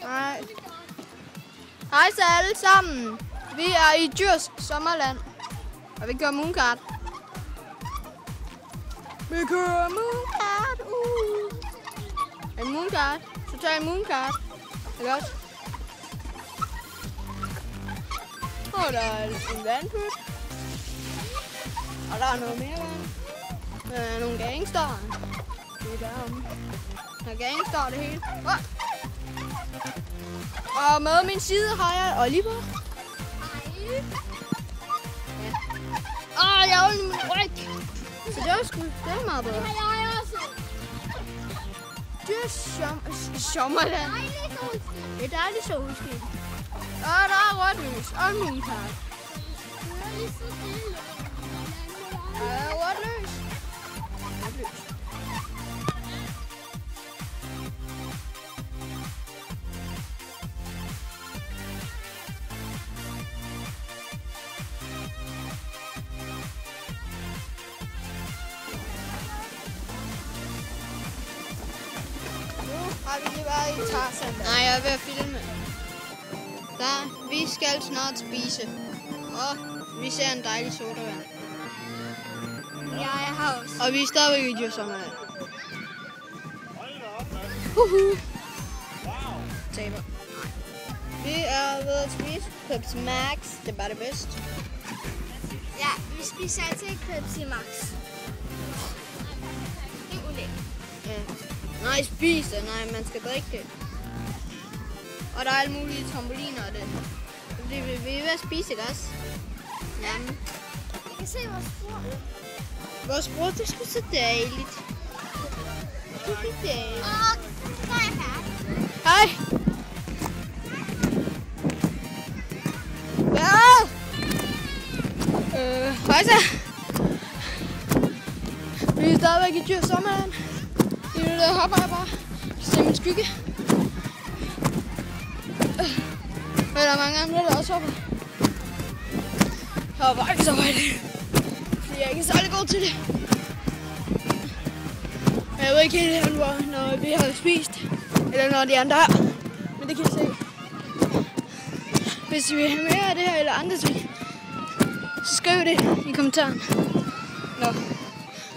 Nej. Hej så alle sammen. Vi er i Djurs Sommerland. Og vi kører moonkart. Vi kører moonkart. En moonkart. Total moonkart. Ikke også? Og der er en vandpyt. Og der er noget mere vand. Der er nogle gangster. Det er derom. Der er gangster og det hele. Og med min side har jeg Oliver. Hej. Ja. Jeg har min ryg. Så det er meget bedre. Det har jeg også. Djurs Sommerland. Det er dejligt solskin. Og der er rødt lys og en moonkart. Rødt lys. Rødt lys. Har vi lige været i Tarzan? Nej, jeg er ved at filme. Vi skal snart spise. Og vi ser en dejlig sodavand. Jeg har også. Og vi er stadigvæk i Djurs Sommerland. Taber. Vi er ved at spise Pepsi Max. Det er bare det bedste. Ja, vi spiser altid Pepsi Max. Det er ulækkert. Ja. Nej, spis det. Nej, man skal drikke det. Og der er alle mulige trampoliner og det. Vi er ved at spise det også. Ja. Jeg kan se vores bror. Vores bror, det er sgu så dejligt. Det er dejligt. Så er jeg færdig. Hej. Ja. Hej så. Vi er stadigvæk i Djurs Sommerland. Nu hopper jeg bare. Se min skygge. Og der er mange andre, der også hopper. Jeg hopper ikke så højt. Fordi jeg er ikke særlig god til det. Men jeg ved ikke helt, når vi har spist. Eller når de andre har. Men det kan I se. Hvis I vil have mere af det her eller andre ting, så skriv det i kommentaren. Nå.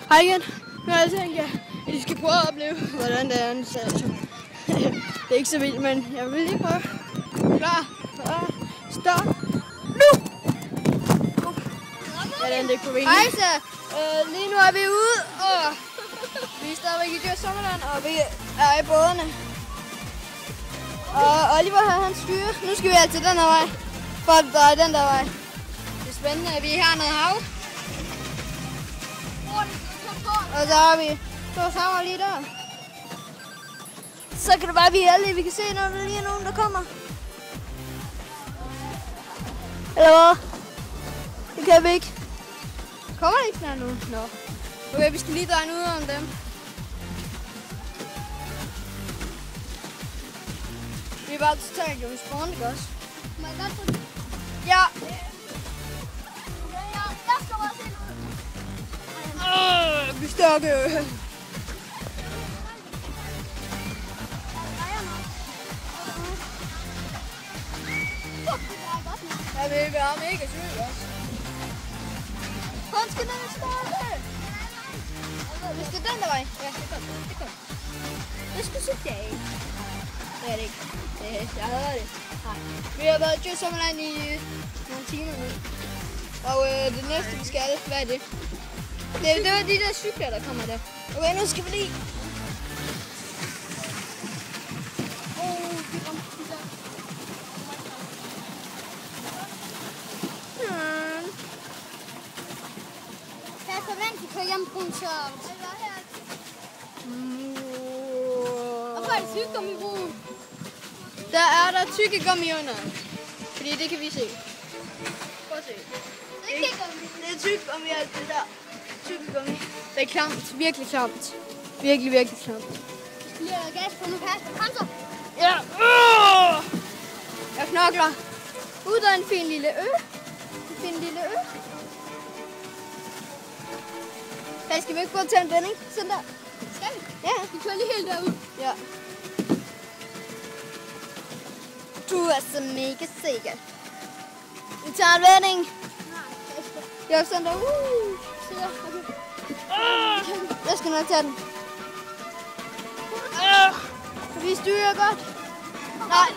Hej igen. Nu har jeg tænkt, at I skal prøve at opleve, hvordan det er en statue. Det er ikke så vildt, men jeg vil lige prøve. Klar, stop, nu! Hvordan det kunne Hej så. lige nu er vi ude, og vi er stadigvæk i Djurs Sommerland, og vi er i bådene. Og Oliver har hans styre. Nu skal vi altså den her vej, for at dreje den der vej. Det er spændende, at vi har noget hav. Og så har vi Stort Hav lige der. Så kan det bare blive heldige, vi kan se, når der lige er nogen, der kommer. Eller hvad? Det kan vi ikke. Kommer det ikke snart nu? Nå. Okay, vi skal lige dreje ud om dem. Vi er bare totalt James Bond, ikke også? Må jeg godt få det? Ja. Jeg skal også helt ud. Vi stokker. Ja, vi er mega syge også. Han skal ned og starte. Vi skal den der vej. Ja, det er godt. Det er godt. Det skal så dag. Det er det ikke. Jeg hader det. Nej. Vi har været i Djurs Sommerland i nogle timer nu. Og det næste vi skal, hvad er det? Det var de der cykler, der kommer der. Okay, nu skal vi lige. Jeg forventer, at vi kører hjem på en tørt. Og for et tyggegummi-broen. Der er der tyggegummi under. Fordi det kan vi se. Prøv at se. Det er tyggegummi, alt det der. Tyggegummi. Det er klamt. Virkelig klamt. Virkelig klamt. Lige gas på nu, pas. Kom så. Ja. Jeg knokler. Der er en fin lille ø. Hey, skal vi ikke gå til en vending? Sådan der. Skal vi? Ja. Vi kører lige helt derud. Ja. Du er så mega sikker. Vi tager en vending. Jeg er sådan der. Jeg skal nok tage den. Vi styrer godt. Nej.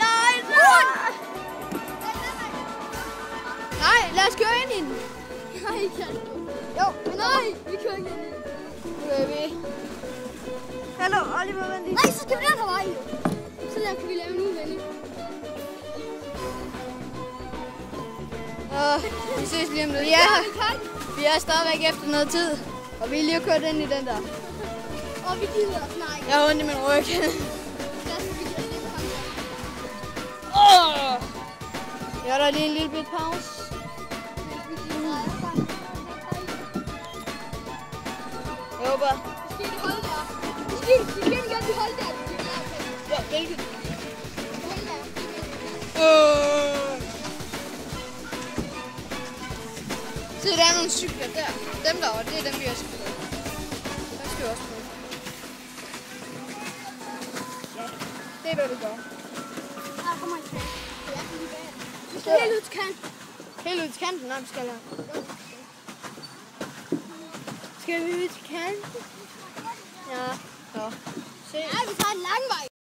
Nej, lad os køre ind i den. Nej, kan du? Jo, men Nej, vi kører ikke ind i. nu er vi. Hallo, Oliver, vent lige. Nej, så skal vi den her vej. Så der kan vi lave en udvending. Vi ses lige om lidt. Ja, vi er stadigvæk efter noget tid. Og vi er lige kørt ind i den der. Og vi gider også nej. Jeg har ondt i min ryg. Lad os vi gider lidt komme. Jeg er der lige en lille bit pause. Jeg håber. Skal I holde der? Skal I gerne holde der? Ja, hvilket? Hold der. Se, der er nogle cykler der. Dem derovre, det er dem, vi har cyklet. Der skal vi også på. Ja, det er hvad du gør. Ah, kom on. Ja, vi bag. Vi skal helt ud til kanten. Helt ud til kanten, når vi skal her. Skal vi ud til kanten? Ja. Så. Se. Ja, vi tager en lang vej.